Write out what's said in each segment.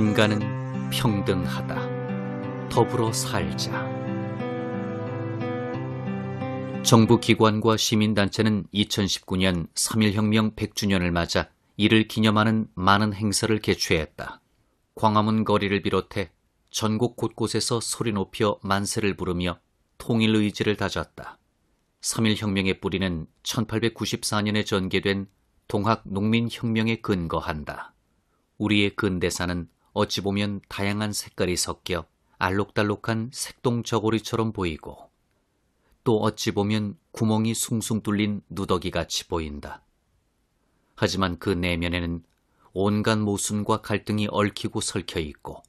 인간은 평등하다. 더불어 살자. 정부 기관과 시민단체는 2019년 3.1혁명 100주년을 맞아 이를 기념하는 많은 행사를 개최했다. 광화문 거리를 비롯해 전국 곳곳에서 소리 높여 만세를 부르며 통일 의지를 다졌다. 3.1혁명의 뿌리는 1894년에 전개된 동학농민혁명에 근거한다. 우리의 근대사는 어찌 보면 다양한 색깔이 섞여 알록달록한 색동저고리처럼 보이고 또 어찌 보면 구멍이 숭숭 뚫린 누더기같이 보인다. 하지만 그 내면에는 온갖 모순과 갈등이 얽히고 설켜 있고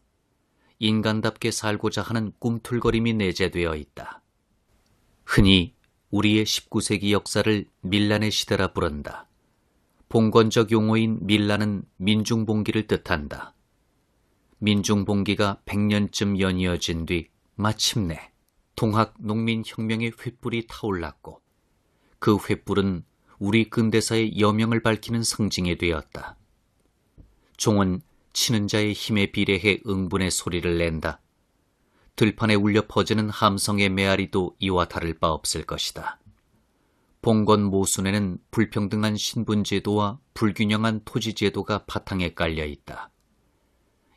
인간답게 살고자 하는 꿈틀거림이 내재되어 있다. 흔히 우리의 19세기 역사를 밀란의 시대라 부른다. 봉건적 용어인 밀란은 민중봉기를 뜻한다. 민중봉기가 100년쯤 연이어진 뒤 마침내 동학농민혁명의 횃불이 타올랐고 그 횃불은 우리 근대사의 여명을 밝히는 상징이 되었다. 종은 치는 자의 힘에 비례해 응분의 소리를 낸다. 들판에 울려 퍼지는 함성의 메아리도 이와 다를 바 없을 것이다. 봉건 모순에는 불평등한 신분제도와 불균형한 토지제도가 바탕에 깔려 있다.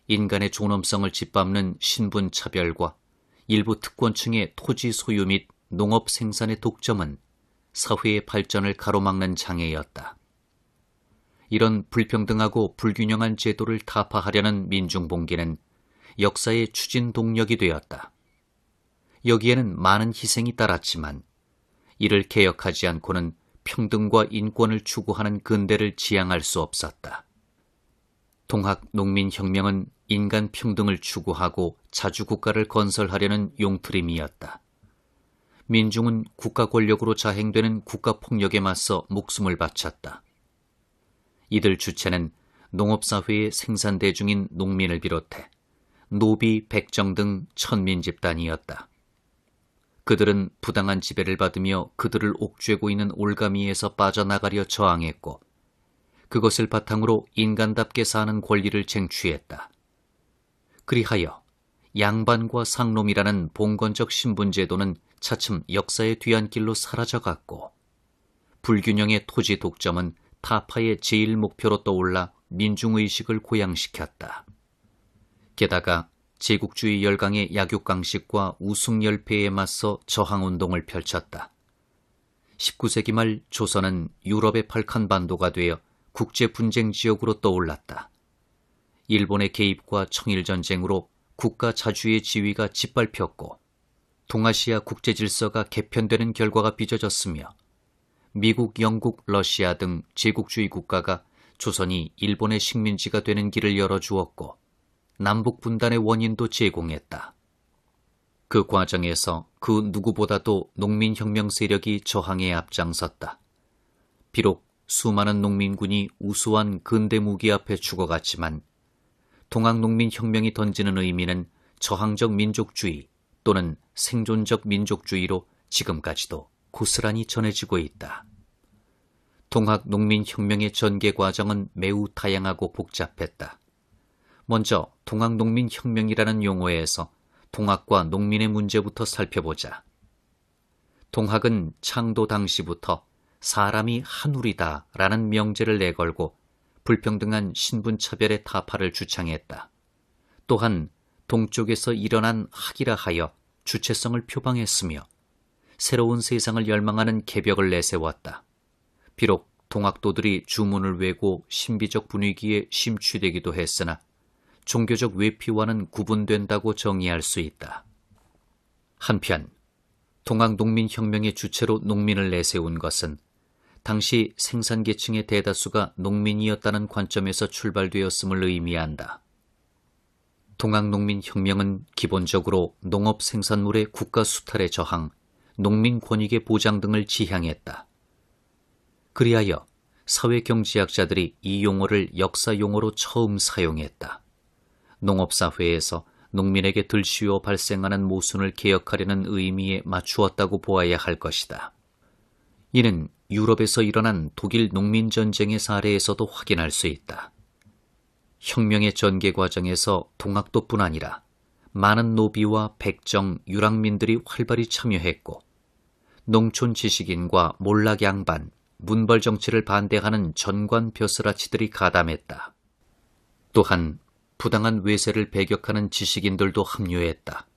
인간의 존엄성을 짓밟는 신분차별과 일부 특권층의 토지 소유 및 농업 생산의 독점은 사회의 발전을 가로막는 장애였다. 이런 불평등하고 불균형한 제도를 타파하려는 민중봉기는 역사의 추진 동력이 되었다. 여기에는 많은 희생이 따랐지만 이를 개혁하지 않고는 평등과 인권을 추구하는 근대를 지향할 수 없었다. 동학농민혁명은 인간 평등을 추구하고 자주국가를 건설하려는 용트림이었다. 민중은 국가 권력으로 자행되는 국가폭력에 맞서 목숨을 바쳤다. 이들 주체는 농업사회의 생산대중인 농민을 비롯해 노비, 백정 등 천민집단이었다. 그들은 부당한 지배를 받으며 그들을 옥죄고 있는 올가미에서 빠져나가려 저항했고 그것을 바탕으로 인간답게 사는 권리를 쟁취했다. 그리하여 양반과 상놈이라는 봉건적 신분제도는 차츰 역사의 뒤안길로 사라져갔고 불균형의 토지 독점은 타파의 제일 목표로 떠올라 민중의식을 고양시켰다. 게다가 제국주의 열강의 약육강식과 우승열패에 맞서 저항운동을 펼쳤다. 19세기 말 조선은 유럽의 발칸반도가 되어 국제분쟁 지역으로 떠올랐다. 일본의 개입과 청일전쟁으로 국가 자주의 지위가 짓밟혔고 동아시아 국제질서가 개편되는 결과가 빚어졌으며 미국, 영국, 러시아 등 제국주의 국가가 조선이 일본의 식민지가 되는 길을 열어주었고 남북 분단의 원인도 제공했다. 그 과정에서 그 누구보다도 농민혁명 세력이 저항에 앞장섰다. 비록 수많은 농민군이 우수한 근대 무기 앞에 죽어갔지만 동학농민혁명이 던지는 의미는 저항적 민족주의 또는 생존적 민족주의로 지금까지도 고스란히 전해지고 있다. 동학농민혁명의 전개 과정은 매우 다양하고 복잡했다. 먼저 동학농민혁명이라는 용어에서 동학과 농민의 문제부터 살펴보자. 동학은 창도 당시부터 사람이 한울이다 라는 명제를 내걸고 불평등한 신분차별의 타파를 주창했다. 또한 동쪽에서 일어난 학이라 하여 주체성을 표방했으며 새로운 세상을 열망하는 개벽을 내세웠다. 비록 동학도들이 주문을 외고 신비적 분위기에 심취되기도 했으나 종교적 외피와는 구분된다고 정의할 수 있다. 한편 동학농민혁명의 주체로 농민을 내세운 것은 당시 생산계층의 대다수가 농민이었다는 관점에서 출발되었음을 의미한다. 동학농민혁명은 기본적으로 농업 생산물의 국가 수탈의 저항, 농민 권익의 보장 등을 지향했다. 그리하여 사회경제학자들이 이 용어를 역사 용어로 처음 사용했다. 농업사회에서 농민에게 들쉬워 발생하는 모순을 개혁하려는 의미에 맞추었다고 보아야 할 것이다. 이는 유럽에서 일어난 독일 농민전쟁의 사례에서도 확인할 수 있다. 혁명의 전개 과정에서 동학도뿐 아니라 많은 노비와 백정, 유랑민들이 활발히 참여했고 농촌 지식인과 몰락 양반, 문벌 정치를 반대하는 전관 벼슬아치들이 가담했다. 또한 부당한 외세를 배격하는 지식인들도 합류했다.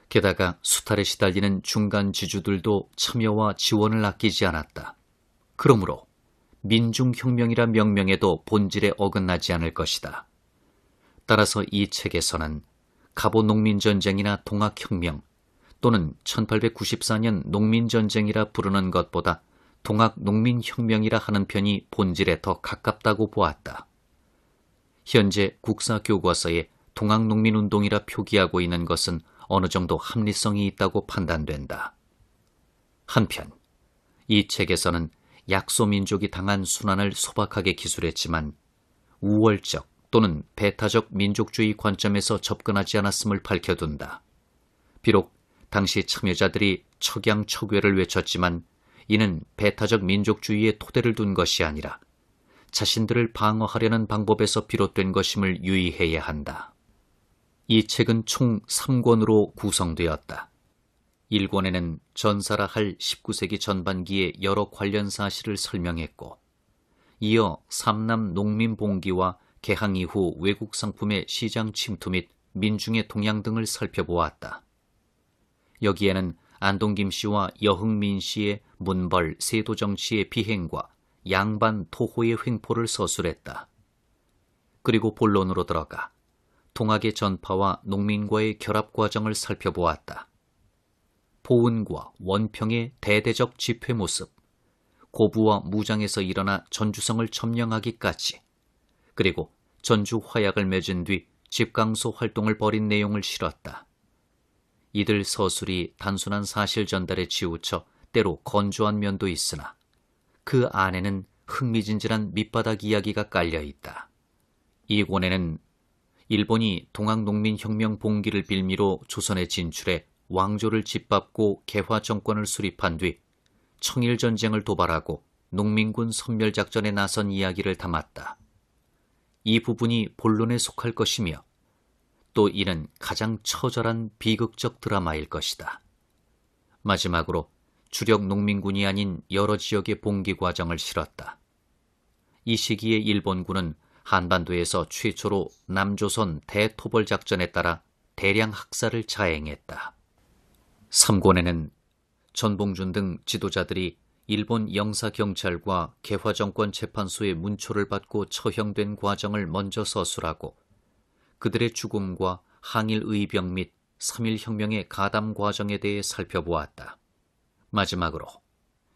게다가 수탈에 시달리는 중간 지주들도 참여와 지원을 아끼지 않았다. 그러므로 민중혁명이라 명명에도 본질에 어긋나지 않을 것이다. 따라서 이 책에서는 갑오농민전쟁이나 동학혁명 또는 1894년 농민전쟁이라 부르는 것보다 동학농민혁명이라 하는 편이 본질에 더 가깝다고 보았다. 현재 국사교과서에 동학농민운동이라 표기하고 있는 것은 어느 정도 합리성이 있다고 판단된다. 한편 이 책에서는 약소민족이 당한 순환을 소박하게 기술했지만 우월적 또는 배타적 민족주의 관점에서 접근하지 않았음을 밝혀둔다. 비록 당시 참여자들이 척양척외를 외쳤지만 이는 배타적 민족주의에 토대를 둔 것이 아니라 자신들을 방어하려는 방법에서 비롯된 것임을 유의해야 한다. 이 책은 총 3권으로 구성되었다. 1권에는 전사라 할 19세기 전반기의 여러 관련 사실을 설명했고, 이어 삼남 농민봉기와 개항 이후 외국 상품의 시장 침투 및 민중의 동향 등을 살펴보았다. 여기에는 안동김 씨와 여흥민 씨의 문벌, 세도 정치의 비행과 양반 토호의 횡포를 서술했다. 그리고 본론으로 들어가 동학의 전파와 농민과의 결합 과정을 살펴보았다. 보은과 원평의 대대적 집회 모습, 고부와 무장에서 일어나 전주성을 점령하기까지, 그리고 전주 화약을 맺은 뒤 집강소 활동을 벌인 내용을 실었다. 이들 서술이 단순한 사실 전달에 치우쳐 때로 건조한 면도 있으나 그 안에는 흥미진진한 밑바닥 이야기가 깔려있다. 이 권에는 일본이 동학농민혁명 봉기를 빌미로 조선에 진출해 왕조를 짓밟고 개화 정권을 수립한 뒤 청일전쟁을 도발하고 농민군 섬멸작전에 나선 이야기를 담았다. 이 부분이 본론에 속할 것이며 또 이는 가장 처절한 비극적 드라마일 것이다. 마지막으로 주력 농민군이 아닌 여러 지역의 봉기 과정을 실었다. 이 시기에 일본군은 한반도에서 최초로 남조선 대토벌 작전에 따라 대량 학살을 자행했다. 3권에는 전봉준 등 지도자들이 일본 영사경찰과 개화정권 재판소의 문초를 받고 처형된 과정을 먼저 서술하고 그들의 죽음과 항일 의병 및 3.1혁명의 가담 과정에 대해 살펴보았다. 마지막으로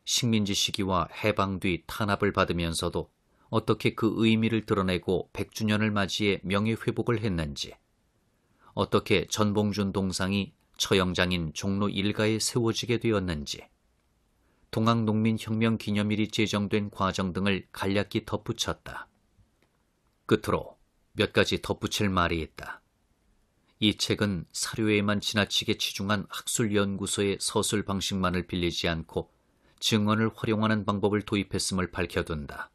식민지 시기와 해방 뒤 탄압을 받으면서도 어떻게 그 의미를 드러내고 100주년을 맞이해 명예회복을 했는지, 어떻게 전봉준 동상이 처형장인 종로 일가에 세워지게 되었는지, 동학농민혁명 기념일이 제정된 과정 등을 간략히 덧붙였다. 끝으로 몇 가지 덧붙일 말이 있다. 이 책은 사료에만 지나치게 치중한 학술연구소의 서술 방식만을 빌리지 않고 증언을 활용하는 방법을 도입했음을 밝혀둔다.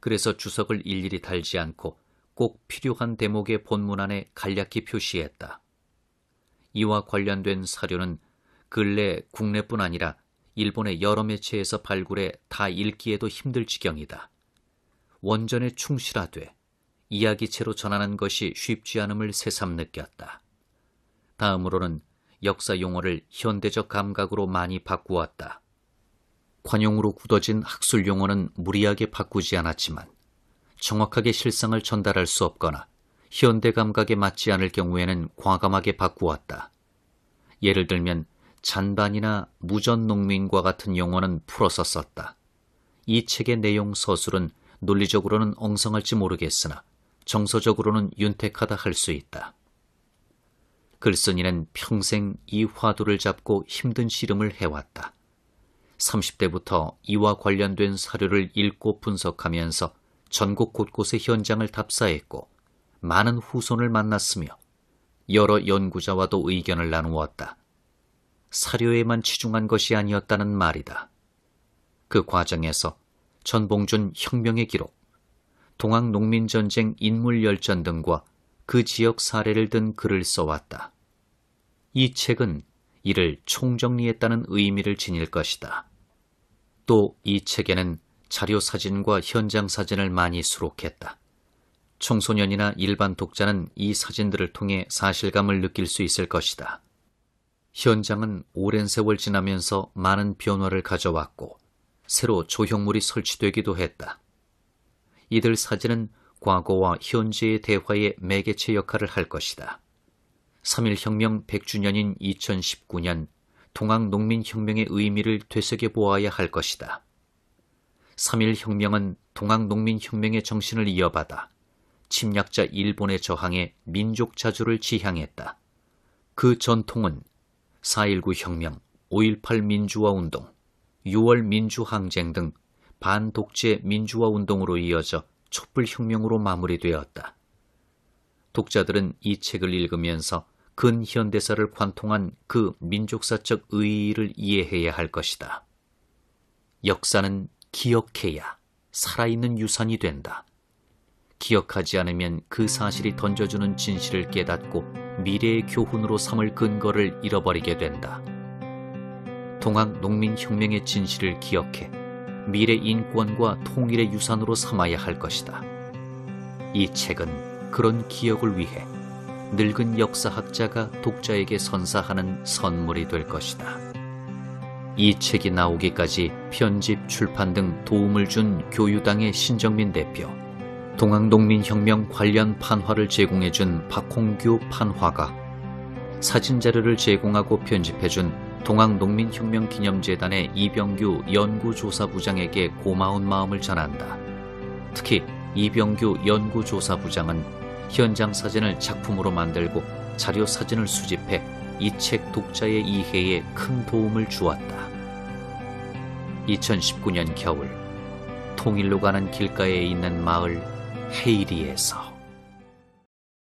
그래서 주석을 일일이 달지 않고 꼭 필요한 대목의 본문 안에 간략히 표시했다. 이와 관련된 사료는 근래 국내뿐 아니라 일본의 여러 매체에서 발굴해 다 읽기에도 힘들 지경이다. 원전에 충실하되 이야기체로 전하는 것이 쉽지 않음을 새삼 느꼈다. 다음으로는 역사 용어를 현대적 감각으로 많이 바꾸었다. 관용으로 굳어진 학술 용어는 무리하게 바꾸지 않았지만 정확하게 실상을 전달할 수 없거나 현대 감각에 맞지 않을 경우에는 과감하게 바꾸었다. 예를 들면 잔반이나 무전농민과 같은 용어는 풀어서 썼다. 이 책의 내용 서술은 논리적으로는 엉성할지 모르겠으나 정서적으로는 윤택하다 할 수 있다. 글쓴이는 평생 이 화두를 잡고 힘든 씨름을 해왔다. 30대부터 이와 관련된 사료를 읽고 분석하면서 전국 곳곳의 현장을 답사했고 많은 후손을 만났으며 여러 연구자와도 의견을 나누었다. 사료에만 치중한 것이 아니었다는 말이다. 그 과정에서 전봉준 혁명의 기록, 동학농민전쟁 인물열전 등과 그 지역 사례를 든 글을 써왔다. 이 책은 이를 총정리했다는 의미를 지닐 것이다. 또 이 책에는 자료 사진과 현장 사진을 많이 수록했다. 청소년이나 일반 독자는 이 사진들을 통해 사실감을 느낄 수 있을 것이다. 현장은 오랜 세월 지나면서 많은 변화를 가져왔고 새로 조형물이 설치되기도 했다. 이들 사진은 과거와 현재의 대화의 매개체 역할을 할 것이다. 3.1혁명 100주년인 2019년 동학농민혁명의 의미를 되새겨보아야 할 것이다. 3.1혁명은 동학농민혁명의 정신을 이어받아 침략자 일본의 저항에 민족 자주를 지향했다. 그 전통은 4.19 혁명, 5.18 민주화운동, 6월 민주항쟁 등 반독재 민주화운동으로 이어져 촛불혁명으로 마무리되었다. 독자들은 이 책을 읽으면서 근현대사를 관통한 그 민족사적 의의를 이해해야 할 것이다. 역사는 기억해야 살아있는 유산이 된다. 기억하지 않으면 그 사실이 던져주는 진실을 깨닫고 미래의 교훈으로 삼을 근거를 잃어버리게 된다. 동학농민혁명의 진실을 기억해 미래 인권과 통일의 유산으로 삼아야 할 것이다. 이 책은 그런 기억을 위해 늙은 역사학자가 독자에게 선사하는 선물이 될 것이다. 이 책이 나오기까지 편집, 출판 등 도움을 준 교유당의 신정민 대표, 동학농민혁명 관련 판화를 제공해준 박홍규 판화가, 사진자료를 제공하고 편집해준 동학농민혁명기념재단의 이병규 연구조사부장에게 고마운 마음을 전한다. 특히 이병규 연구조사부장은 현장 사진을 작품으로 만들고 자료 사진을 수집해 이 책 독자의 이해에 큰 도움을 주었다. 2019년 겨울, 통일로 가는 길가에 있는 마을 헤이리에서